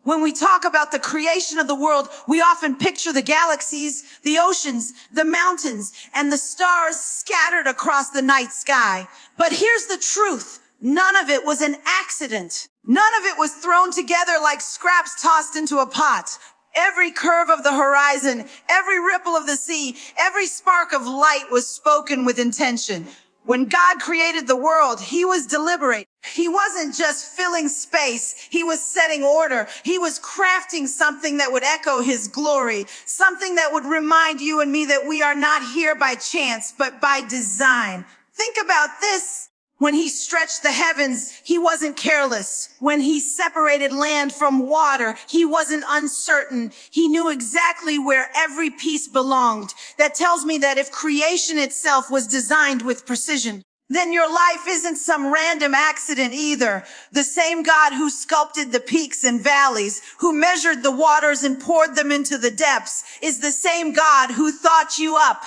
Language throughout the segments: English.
When we talk about the creation of the world, we often picture the galaxies, the oceans, the mountains, and the stars scattered across the night sky. But here's the truth. None of it was an accident. None of it was thrown together like scraps tossed into a pot. Every curve of the horizon, every ripple of the sea, every spark of light was spoken with intention. When God created the world, he was deliberate. He wasn't just filling space. He was setting order. He was crafting something that would echo his glory, something that would remind you and me that we are not here by chance, but by design. Think about this. When he stretched the heavens, he wasn't careless. When he separated land from water, he wasn't uncertain. He knew exactly where every piece belonged. That tells me that if creation itself was designed with precision, then your life isn't some random accident either. The same God who sculpted the peaks and valleys, who measured the waters and poured them into the depths, is the same God who thought you up.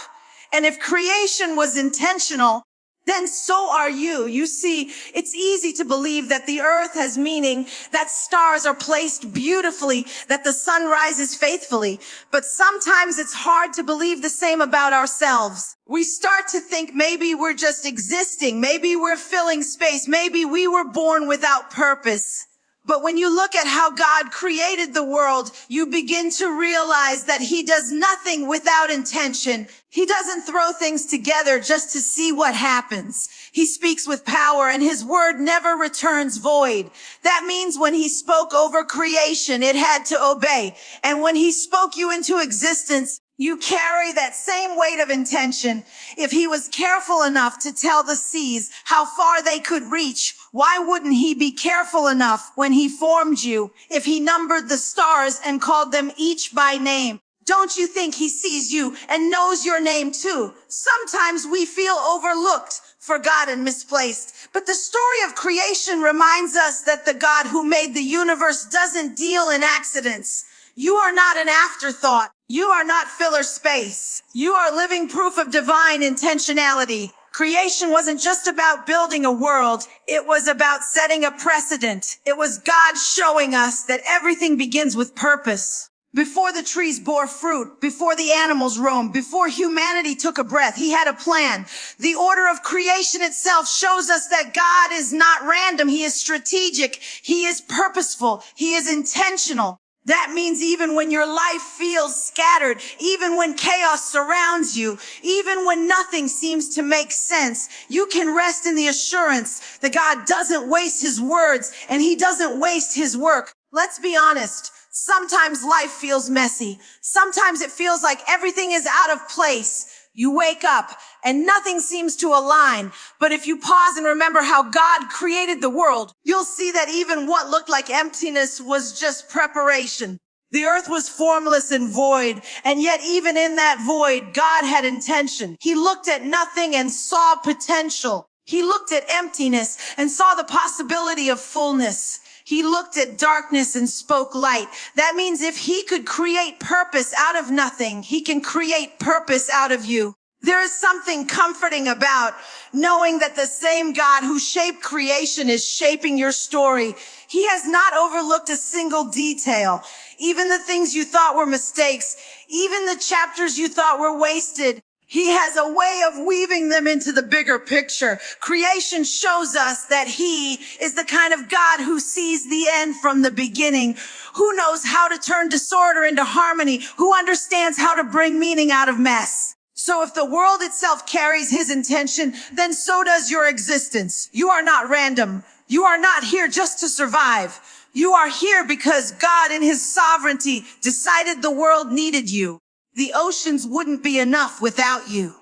And if creation was intentional, then so are you. You see, it's easy to believe that the earth has meaning, that stars are placed beautifully, that the sun rises faithfully. But sometimes it's hard to believe the same about ourselves. We start to think maybe we're just existing, maybe we're filling space, maybe we were born without purpose. But when you look at how God created the world, you begin to realize that he does nothing without intention. He doesn't throw things together just to see what happens. He speaks with power and his word never returns void. That means when he spoke over creation, it had to obey. And when he spoke you into existence, you carry that same weight of intention. If he was careful enough to tell the seas how far they could reach, why wouldn't he be careful enough when he formed you? If he numbered the stars and called them each by name, don't you think he sees you and knows your name too? Sometimes we feel overlooked, forgotten, misplaced. But the story of creation reminds us that the God who made the universe doesn't deal in accidents. You are not an afterthought. You are not filler space. You are living proof of divine intentionality. Creation wasn't just about building a world. It was about setting a precedent. It was God showing us that everything begins with purpose. Before the trees bore fruit, before the animals roamed, before humanity took a breath, he had a plan. The order of creation itself shows us that God is not random. He is strategic. He is purposeful. He is intentional. That means even when your life feels scattered, even when chaos surrounds you, even when nothing seems to make sense, you can rest in the assurance that God doesn't waste his words and he doesn't waste his work. Let's be honest. Sometimes life feels messy. Sometimes it feels like everything is out of place. You wake up and nothing seems to align. But if you pause and remember how God created the world, you'll see that even what looked like emptiness was just preparation. The earth was formless and void, and yet even in that void, God had intention. He looked at nothing and saw potential. He looked at emptiness and saw the possibility of fullness. He looked at darkness and spoke light. That means if he could create purpose out of nothing, he can create purpose out of you. There is something comforting about knowing that the same God who shaped creation is shaping your story. He has not overlooked a single detail. Even the things you thought were mistakes, even the chapters you thought were wasted, he has a way of weaving them into the bigger picture. Creation shows us that he is the kind of God who sees the end from the beginning, who knows how to turn disorder into harmony, who understands how to bring meaning out of mess. So if the world itself carries his intention, then so does your existence. You are not random. You are not here just to survive. You are here because God in his sovereignty decided the world needed you. The oceans wouldn't be enough without you.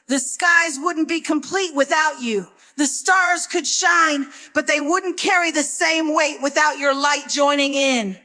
The skies wouldn't be complete without you. The stars could shine, but they wouldn't carry the same weight without your light joining in.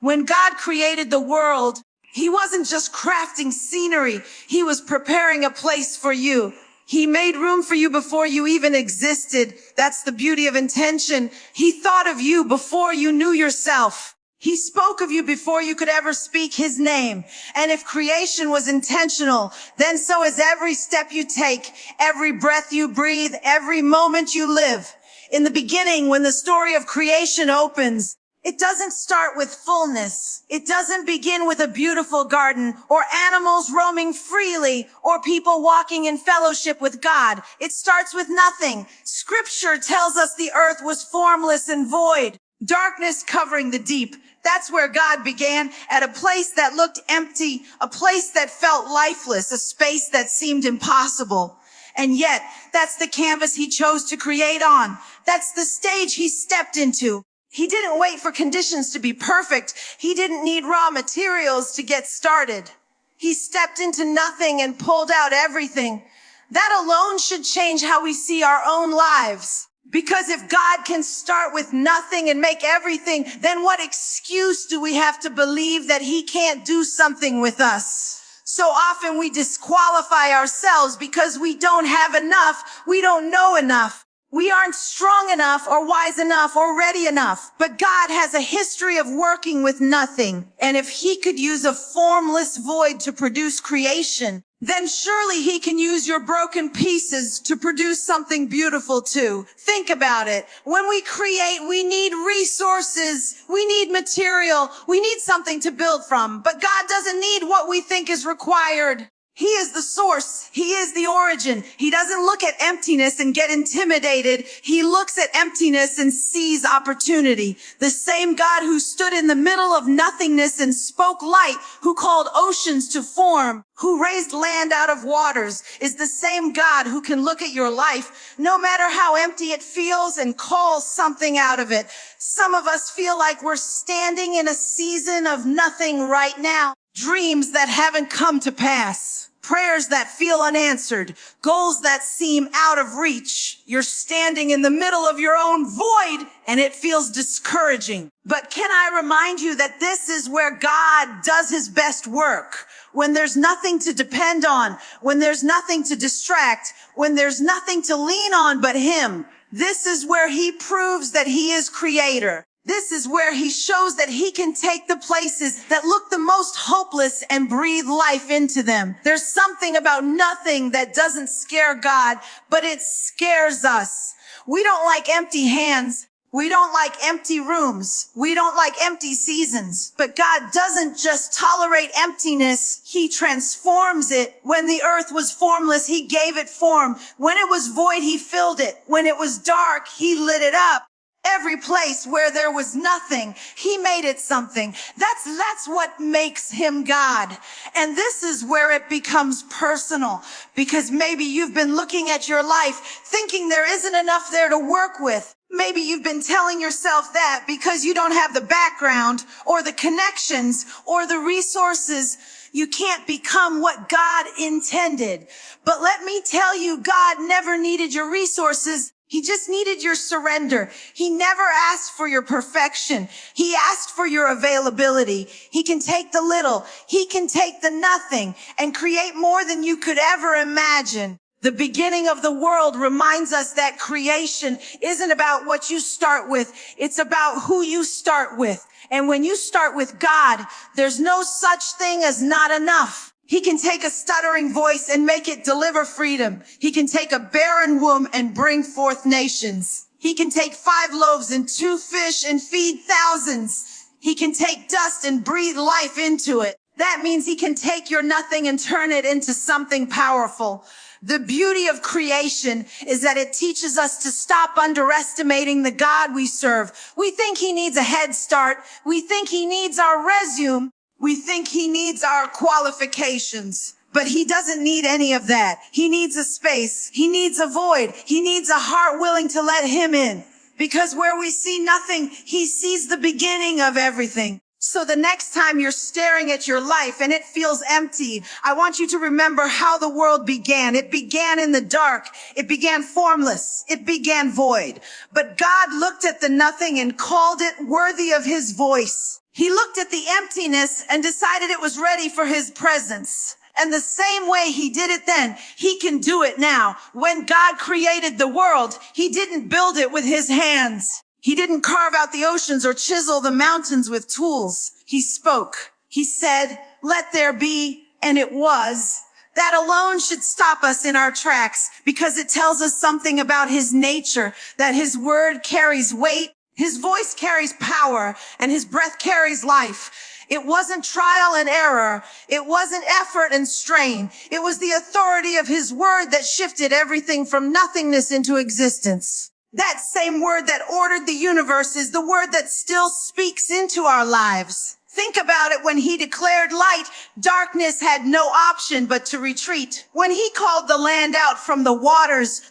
When God created the world, he wasn't just crafting scenery. He was preparing a place for you. He made room for you before you even existed. That's the beauty of intention. He thought of you before you knew yourself. He spoke of you before you could ever speak his name. And if creation was intentional, then so is every step you take, every breath you breathe, every moment you live. In the beginning, when the story of creation opens, It doesn't start with fullness. It doesn't begin with a beautiful garden or animals roaming freely or people walking in fellowship with God. It starts with nothing. Scripture tells us the earth was formless and void, darkness covering the deep. That's where God began, at a place that looked empty, a place that felt lifeless, a space that seemed impossible. And yet, that's the canvas he chose to create on. That's the stage he stepped into. He didn't wait for conditions to be perfect. He didn't need raw materials to get started. He stepped into nothing and pulled out everything. That alone should change how we see our own lives. Because if God can start with nothing and make everything, then what excuse do we have to believe that he can't do something with us? So often we disqualify ourselves because we don't have enough. We don't know enough. We aren't strong enough or wise enough or ready enough. But God has a history of working with nothing. And if he could use a formless void to produce creation, then surely he can use your broken pieces to produce something beautiful too. Think about it. When we create, we need resources. We need material. We need something to build from. But God doesn't need what we think is required. He is the source. He is the origin. He doesn't look at emptiness and get intimidated. He looks at emptiness and sees opportunity. The same God who stood in the middle of nothingness and spoke light, who called oceans to form, who raised land out of waters, is the same God who can look at your life, no matter how empty it feels, and call something out of it. Some of us feel like we're standing in a season of nothing right now. Dreams that haven't come to pass. Prayers that feel unanswered. Goals that seem out of reach. You're standing in the middle of your own void and it feels discouraging. But can I remind you that this is where God does his best work? When there's nothing to depend on, when there's nothing to distract, when there's nothing to lean on but him. This is where he proves that he is creator. This is where he shows that he can take the places that look the most hopeless and breathe life into them. There's something about nothing that doesn't scare God, but it scares us. We don't like empty hands. We don't like empty rooms. We don't like empty seasons. But God doesn't just tolerate emptiness. He transforms it. When the earth was formless, he gave it form. When it was void, he filled it. When it was dark, he lit it up. Every place where there was nothing, he made it something. That's what makes him God. And this is where it becomes personal, because maybe you've been looking at your life thinking there isn't enough there to work with. Maybe you've been telling yourself that because you don't have the background or the connections or the resources, you can't become what God intended. But let me tell you, God never needed your resources. He just needed your surrender. He never asked for your perfection. He asked for your availability. He can take the little. He can take the nothing and create more than you could ever imagine. The beginning of the world reminds us that creation isn't about what you start with. It's about who you start with. And when you start with God, there's no such thing as not enough. He can take a stuttering voice and make it deliver freedom. He can take a barren womb and bring forth nations. He can take 5 loaves and 2 fish and feed thousands. He can take dust and breathe life into it. That means he can take your nothing and turn it into something powerful. The beauty of creation is that it teaches us to stop underestimating the God we serve. We think he needs a head start. We think he needs our resume. We think he needs our qualifications, but he doesn't need any of that. He needs a space. He needs a void. He needs a heart willing to let him in, because where we see nothing, he sees the beginning of everything. So the next time you're staring at your life and it feels empty, I want you to remember how the world began. It began in the dark. It began formless. It began void. But God looked at the nothing and called it worthy of his voice. He looked at the emptiness and decided it was ready for his presence. And the same way he did it then, he can do it now. When God created the world, he didn't build it with his hands. He didn't carve out the oceans or chisel the mountains with tools. He spoke. He said, "Let there be," and it was. That alone should stop us in our tracks, because it tells us something about his nature, that his word carries weight, His voice carries power and his breath carries life. It wasn't trial and error. It wasn't effort and strain. It was the authority of his word that shifted everything from nothingness into existence. That same word that ordered the universe is the word that still speaks into our lives. Think about it. When he declared light, darkness had no option but to retreat. When he called the land out from the waters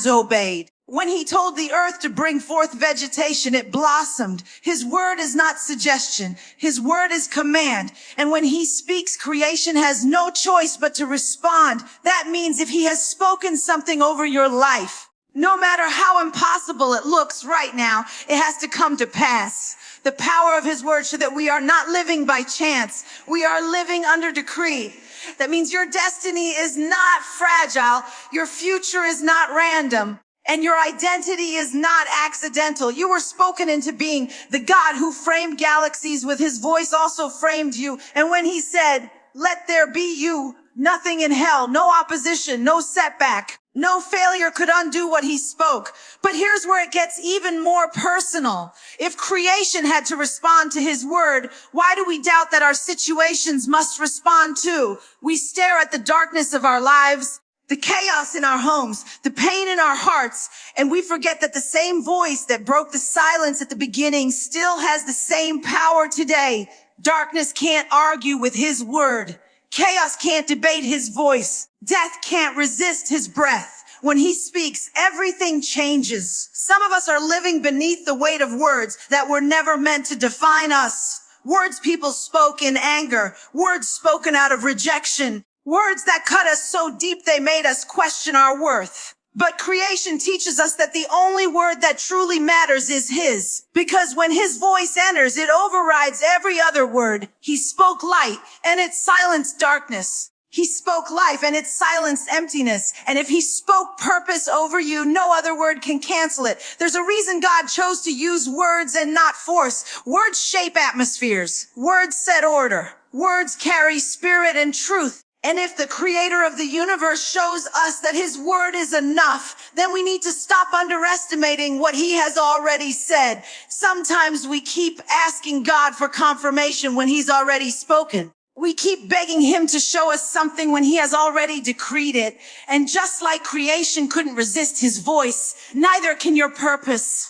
obeyed. When he told the earth to bring forth vegetation, it blossomed. His word is not suggestion. His word is command. And when he speaks, creation has no choice but to respond. That means if he has spoken something over your life, no matter how impossible it looks right now, it has to come to pass. The power of his word so that we are not living by chance. We are living under decree. That means your destiny is not fragile. Your future is not random. And your identity is not accidental. You were spoken into being. The God who framed galaxies with his voice also framed you. And when he said, "Let there be you," nothing in hell, no opposition, no setback, no failure could undo what he spoke. But here's where it gets even more personal. If creation had to respond to his word, why do we doubt that our situations must respond too? We stare at the darkness of our lives, the chaos in our homes, the pain in our hearts, and we forget that the same voice that broke the silence at the beginning still has the same power today. Darkness can't argue with his word. Chaos can't debate his voice. Death can't resist his breath. When he speaks, everything changes. Some of us are living beneath the weight of words that were never meant to define us. Words people spoke in anger, words spoken out of rejection, words that cut us so deep they made us question our worth. But creation teaches us that the only word that truly matters is his. Because when his voice enters, it overrides every other word. He spoke light and it silenced darkness. He spoke life and it silenced emptiness. And if he spoke purpose over you, no other word can cancel it. There's a reason God chose to use words and not force. Words shape atmospheres. Words set order. Words carry spirit and truth. And if the creator of the universe shows us that his word is enough, then we need to stop underestimating what he has already said. Sometimes we keep asking God for confirmation when he's already spoken. We keep begging him to show us something when he has already decreed it. And just like creation couldn't resist his voice, neither can your purpose.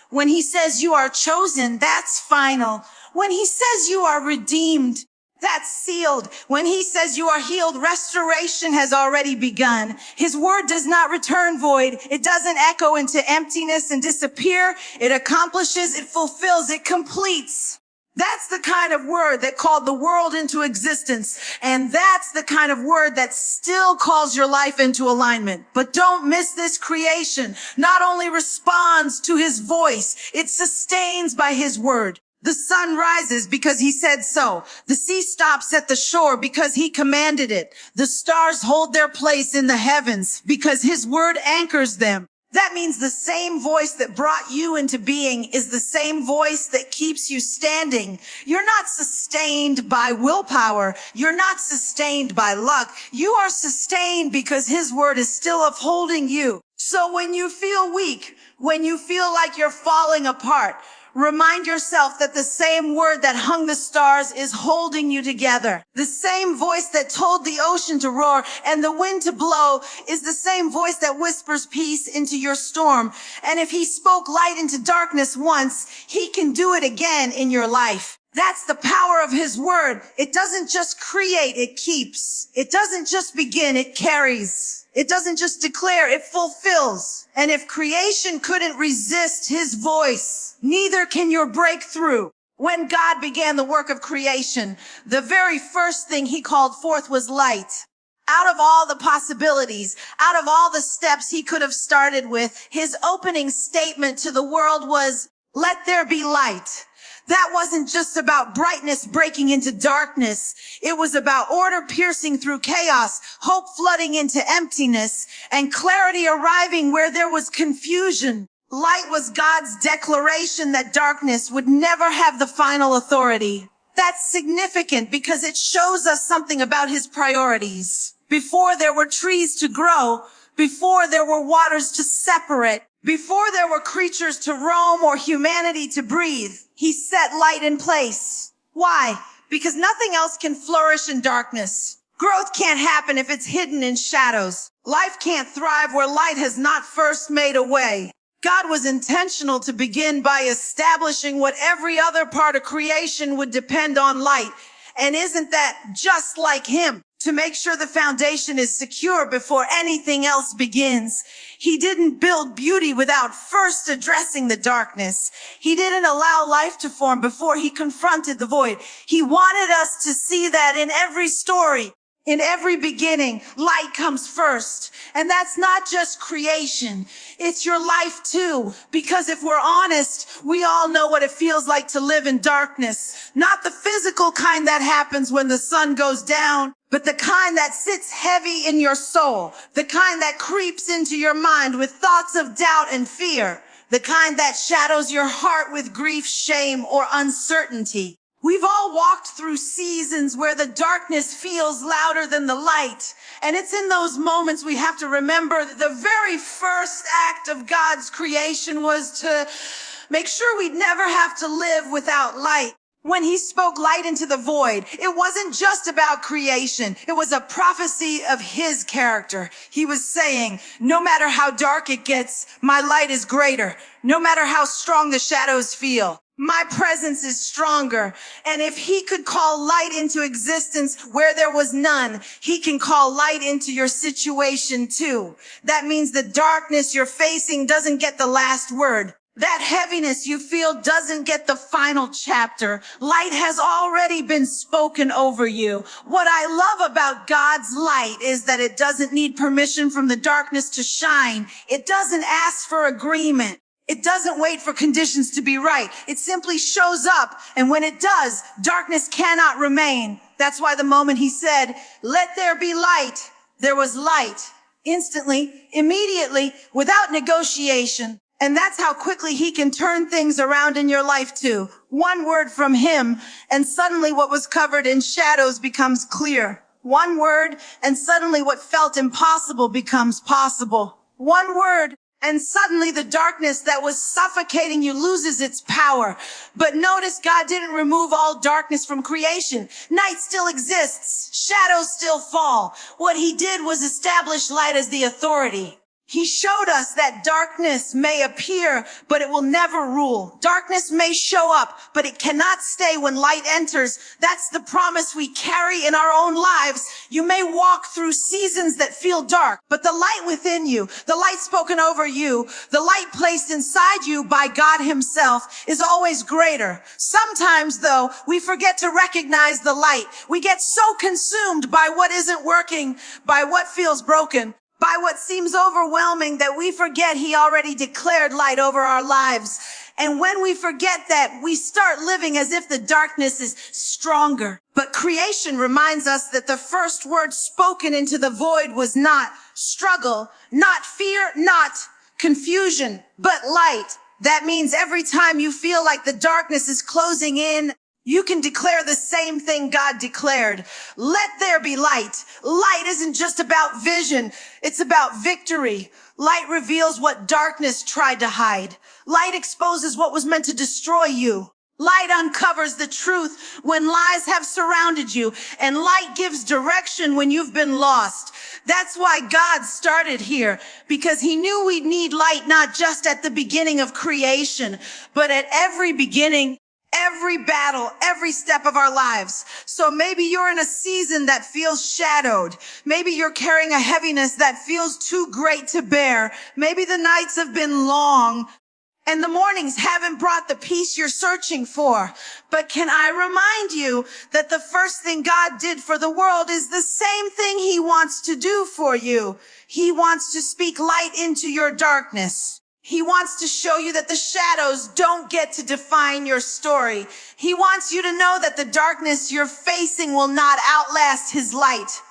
When he says you are chosen, that's final. When he says you are redeemed, that's sealed. When he says you are healed, restoration has already begun. His word does not return void. It doesn't echo into emptiness and disappear. It accomplishes, it fulfills, it completes. That's the kind of word that called the world into existence. And that's the kind of word that still calls your life into alignment. But don't miss this. Creation not only responds to his voice, it sustains by his word. The sun rises because he said so. The sea stops at the shore because he commanded it. The stars hold their place in the heavens because his word anchors them. That means the same voice that brought you into being is the same voice that keeps you standing. You're not sustained by willpower. You're not sustained by luck. You are sustained because his word is still upholding you. So when you feel weak, when you feel like you're falling apart, remind yourself that the same word that hung the stars is holding you together. The same voice that told the ocean to roar and the wind to blow is the same voice that whispers peace into your storm. And if he spoke light into darkness once, he can do it again in your life. That's the power of his word. It doesn't just create, it keeps. It doesn't just begin, it carries. It doesn't just declare, it fulfills. And if creation couldn't resist his voice, neither can your breakthrough. When God began the work of creation, the very first thing he called forth was light. Out of all the possibilities, out of all the steps he could have started with, his opening statement to the world was, "Let there be light." That wasn't just about brightness breaking into darkness. It was about order piercing through chaos, hope flooding into emptiness, and clarity arriving where there was confusion. Light was God's declaration that darkness would never have the final authority. That's significant because it shows us something about his priorities. Before there were trees to grow, before there were waters to separate, Before there were creatures to roam or humanity to breathe, he set light in place. Why? Because nothing else can flourish in darkness. Growth can't happen if it's hidden in shadows. Life can't thrive where light has not first made a way. God was intentional to begin by establishing what every other part of creation would depend on: light. And isn't that just like him? To make sure the foundation is secure before anything else begins. He didn't build beauty without first addressing the darkness. He didn't allow life to form before he confronted the void. He wanted us to see that in every story, in every beginning, light comes first. And that's not just creation. It's your life too. Because if we're honest, we all know what it feels like to live in darkness. Not the physical kind that happens when the sun goes down, but the kind that sits heavy in your soul. The kind that creeps into your mind with thoughts of doubt and fear. The kind that shadows your heart with grief, shame, or uncertainty. We've all walked through seasons where the darkness feels louder than the light. And it's in those moments we have to remember that the very first act of God's creation was to make sure we'd never have to live without light. When he spoke light into the void, it wasn't just about creation. It was a prophecy of his character. He was saying, no matter how dark it gets, my light is greater. No matter how strong the shadows feel, my presence is stronger. And if he could call light into existence where there was none, he can call light into your situation too. That means the darkness you're facing doesn't get the last word. That heaviness you feel doesn't get the final chapter. Light has already been spoken over you. What I love about God's light is that it doesn't need permission from the darkness to shine. It doesn't ask for agreement. It doesn't wait for conditions to be right. It simply shows up. And when it does, darkness cannot remain. That's why the moment he said, "Let there be light," there was light. Instantly, immediately, without negotiation. And that's how quickly he can turn things around in your life too. One word from him, and suddenly what was covered in shadows becomes clear. One word, and suddenly what felt impossible becomes possible. One word, and suddenly the darkness that was suffocating you loses its power. But notice God didn't remove all darkness from creation. Night still exists. Shadows still fall. What he did was establish light as the authority. He showed us that darkness may appear, but it will never rule. Darkness may show up, but it cannot stay when light enters. That's the promise we carry in our own lives. You may walk through seasons that feel dark, but the light within you, the light spoken over you, the light placed inside you by God himself is always greater. Sometimes, though, we forget to recognize the light. We get so consumed by what isn't working, by what feels broken, by what seems overwhelming, that we forget he already declared light over our lives. And when we forget that, we start living as if the darkness is stronger. But creation reminds us that the first word spoken into the void was not struggle, not fear, not confusion, but light. That means every time you feel like the darkness is closing in, you can declare the same thing God declared. Let there be light. Light isn't just about vision. It's about victory. Light reveals what darkness tried to hide. Light exposes what was meant to destroy you. Light uncovers the truth when lies have surrounded you. And light gives direction when you've been lost. That's why God started here, because he knew we'd need light not just at the beginning of creation, but at every beginning, every battle, every step of our lives. So maybe you're in a season that feels shadowed. Maybe you're carrying a heaviness that feels too great to bear. Maybe the nights have been long and the mornings haven't brought the peace you're searching for. But can I remind you that the first thing God did for the world is the same thing he wants to do for you. He wants to speak light into your darkness. He wants to show you that the shadows don't get to define your story. He wants you to know that the darkness you're facing will not outlast his light.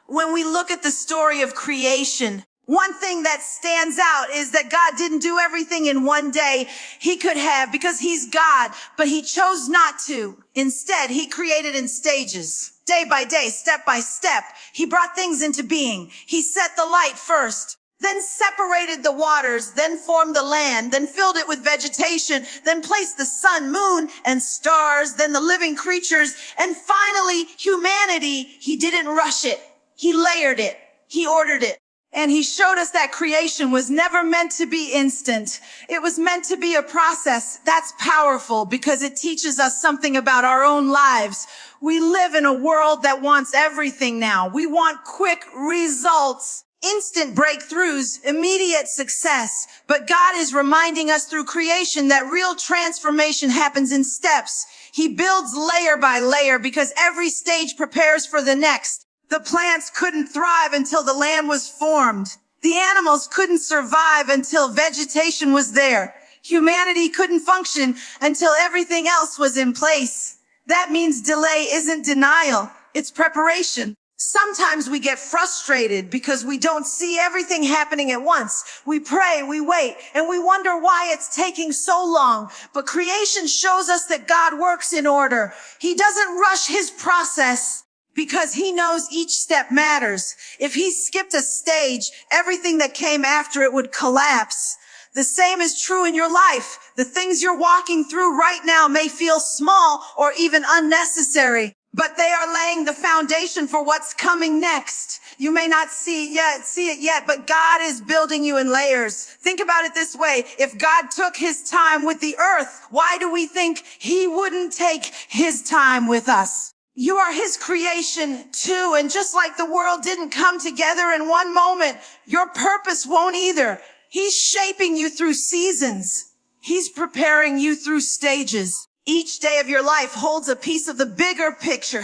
When we look at the story of creation, one thing that stands out is that God didn't do everything in one day. He could have, because he's God, but he chose not to. Instead, he created in stages. Day by day, step by step, he brought things into being. He set the light first. then separated the waters, then formed the land, then filled it with vegetation, then placed the sun, moon, and stars, then the living creatures, and finally humanity. He didn't rush it. He layered it. He ordered it. And he showed us that creation was never meant to be instant. It was meant to be a process. That's powerful because it teaches us something about our own lives. We live in a world that wants everything now. We want quick results, instant breakthroughs, immediate success. But God is reminding us through creation that real transformation happens in steps. He builds layer by layer because every stage prepares for the next. The plants couldn't thrive until the land was formed. The animals couldn't survive until vegetation was there. Humanity couldn't function until everything else was in place. That means delay isn't denial, it's preparation. Sometimes we get frustrated because we don't see everything happening at once. We pray, we wait, and we wonder why it's taking so long. But creation shows us that God works in order. He doesn't rush his process, because he knows each step matters. If he skipped a stage, everything that came after it would collapse. The same is true in your life. The things you're walking through right now may feel small or even unnecessary, but they are laying the foundation for what's coming next. You may not see it yet, but God is building you in layers. Think about it this way. If God took his time with the earth, why do we think he wouldn't take his time with us? You are his creation too, and just like the world didn't come together in one moment, your purpose won't either. He's shaping you through seasons. He's preparing you through stages. Each day of your life holds a piece of the bigger picture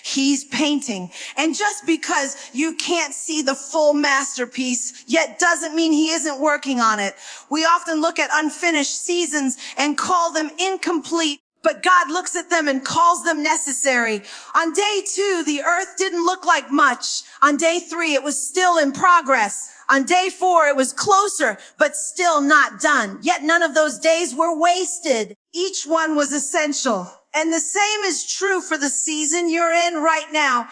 he's painting. And just because you can't see the full masterpiece yet doesn't mean he isn't working on it. We often look at unfinished seasons and call them incomplete. But God looks at them and calls them necessary. On day 2, the earth didn't look like much. On day 3, it was still in progress. On day 4, it was closer, but still not done. Yet none of those days were wasted. Each one was essential. And the same is true for the season you're in right now.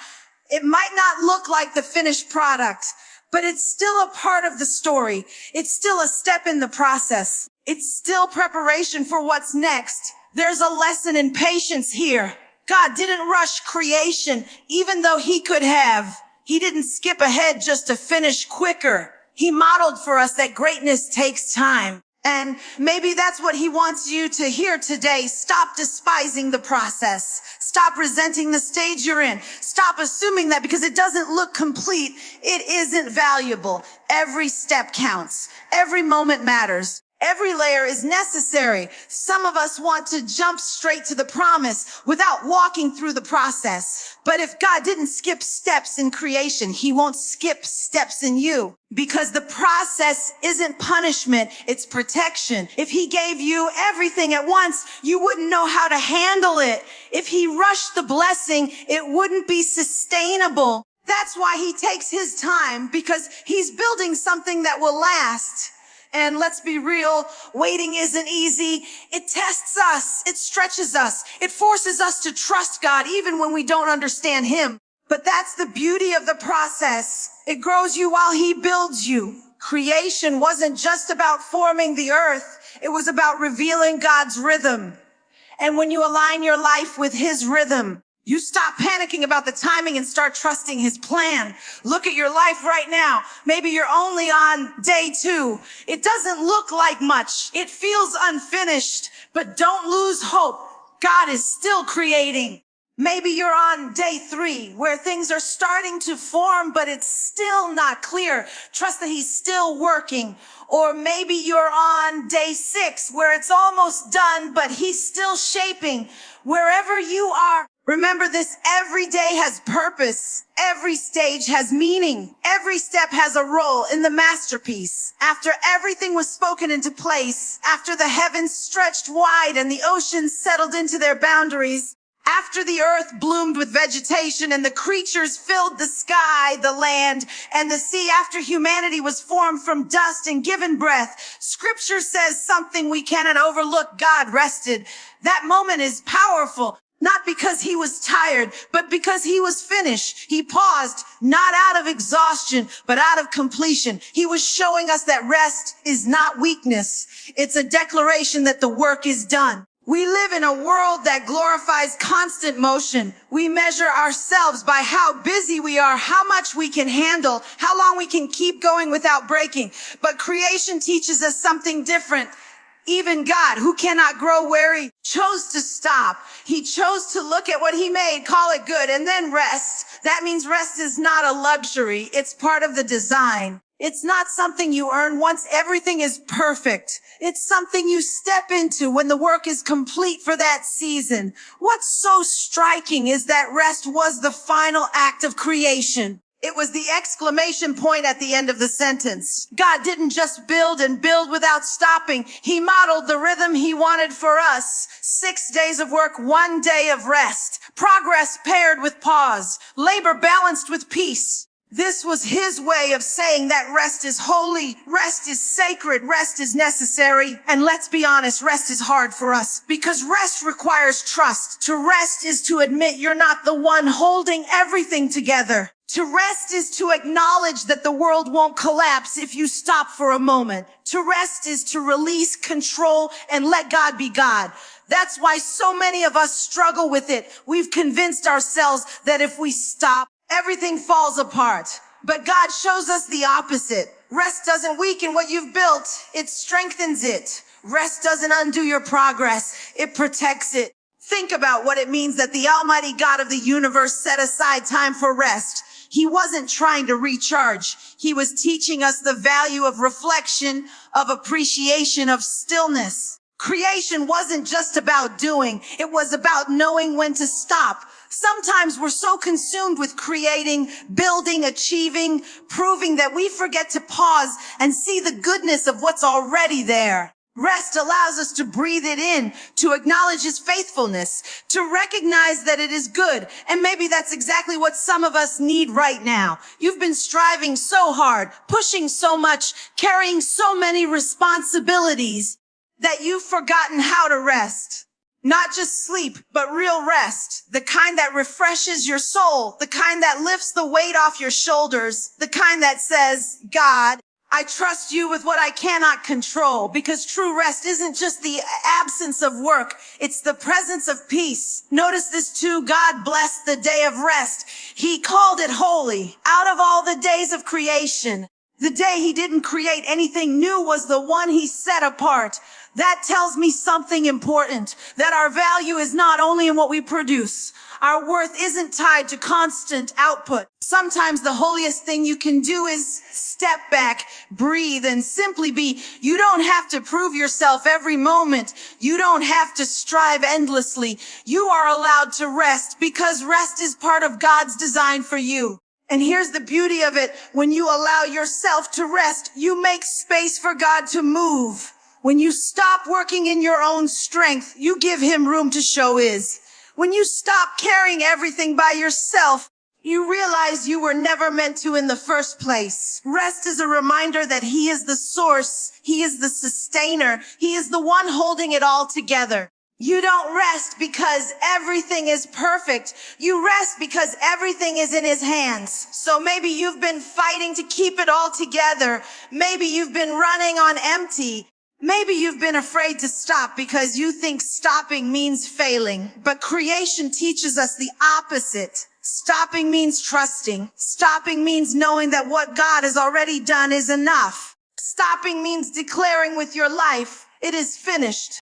It might not look like the finished product, but it's still a part of the story. It's still a step in the process. It's still preparation for what's next. There's a lesson in patience here. God didn't rush creation, even though he could have. He didn't skip ahead just to finish quicker. He modeled for us that greatness takes time. And maybe that's what he wants you to hear today. Stop despising the process. Stop resenting the stage you're in. Stop assuming that because it doesn't look complete, it isn't valuable. Every step counts. Every moment matters. Every layer is necessary. Some of us want to jump straight to the promise without walking through the process. But if God didn't skip steps in creation, he won't skip steps in you. Because the process isn't punishment, it's protection. If he gave you everything at once, you wouldn't know how to handle it. If he rushed the blessing, it wouldn't be sustainable. That's why he takes his time, because he's building something that will last. And let's be real, waiting isn't easy. It tests us. It stretches us. It forces us to trust God even when we don't understand him. But that's the beauty of the process. It grows you while he builds you. Creation wasn't just about forming the earth. It was about revealing God's rhythm. And when you align your life with his rhythm, you stop panicking about the timing and start trusting his plan. Look at your life right now. Maybe you're only on day 2. It doesn't look like much. It feels unfinished, but don't lose hope. God is still creating. Maybe you're on day 3 where things are starting to form, but it's still not clear. Trust that he's still working. Or maybe you're on day 6 where it's almost done, but he's still shaping. Wherever you are, remember this, every day has purpose. Every stage has meaning. Every step has a role in the masterpiece. After everything was spoken into place, after the heavens stretched wide and the oceans settled into their boundaries, after the earth bloomed with vegetation and the creatures filled the sky, the land, and the sea, after humanity was formed from dust and given breath, scripture says something we cannot overlook. God rested. That moment is powerful. Not because he was tired, but because he was finished. He paused, not out of exhaustion, but out of completion. He was showing us that rest is not weakness. It's a declaration that the work is done. We live in a world that glorifies constant motion. We measure ourselves by how busy we are, how much we can handle, how long we can keep going without breaking. But creation teaches us something different. Even God, who cannot grow weary, chose to stop. He chose to look at what he made, call it good, and then rest. That means rest is not a luxury. It's part of the design. It's not something you earn once everything is perfect. It's something you step into when the work is complete for that season. What's so striking is that rest was the final act of creation. It was the exclamation point at the end of the sentence. God didn't just build and build without stopping. He modeled the rhythm he wanted for us. 6 days of work, 1 day of rest. Progress paired with pause. Labor balanced with peace. This was his way of saying that rest is holy, rest is sacred, rest is necessary. And let's be honest, rest is hard for us because rest requires trust. To rest is to admit you're not the one holding everything together. To rest is to acknowledge that the world won't collapse if you stop for a moment. To rest is to release control and let God be God. That's why so many of us struggle with it. We've convinced ourselves that if we stop, everything falls apart. But God shows us the opposite. Rest doesn't weaken what you've built. It strengthens it. Rest doesn't undo your progress. It protects it. Think about what it means that the Almighty God of the universe set aside time for rest. He wasn't trying to recharge. He was teaching us the value of reflection, of appreciation, of stillness. Creation wasn't just about doing. It was about knowing when to stop. Sometimes we're so consumed with creating, building, achieving, proving that we forget to pause and see the goodness of what's already there. Rest allows us to breathe it in, to acknowledge his faithfulness, to recognize that it is good. And maybe that's exactly what some of us need right now. You've been striving so hard, pushing so much, carrying so many responsibilities that you've forgotten how to rest. Not just sleep, but real rest. The kind that refreshes your soul, the kind that lifts the weight off your shoulders, the kind that says, God, I trust you with what I cannot control, because true rest isn't just the absence of work. It's the presence of peace. Notice this too. God blessed the day of rest. He called it holy. Out of all the days of creation, the day he didn't create anything new was the one he set apart. That tells me something important, that our value is not only in what we produce. Our worth isn't tied to constant output. Sometimes the holiest thing you can do is step back, breathe, and simply be. You don't have to prove yourself every moment. You don't have to strive endlessly. You are allowed to rest because rest is part of God's design for you. And here's the beauty of it. When you allow yourself to rest, you make space for God to move. When you stop working in your own strength, you give him room to show his. When you stop carrying everything by yourself, you realize you were never meant to in the first place. Rest is a reminder that he is the source. He is the sustainer. He is the one holding it all together. You don't rest because everything is perfect. You rest because everything is in his hands. So maybe you've been fighting to keep it all together. Maybe you've been running on empty. Maybe you've been afraid to stop because you think stopping means failing. But creation teaches us the opposite. Stopping means trusting. Stopping means knowing that what God has already done is enough. Stopping means declaring with your life, it is finished.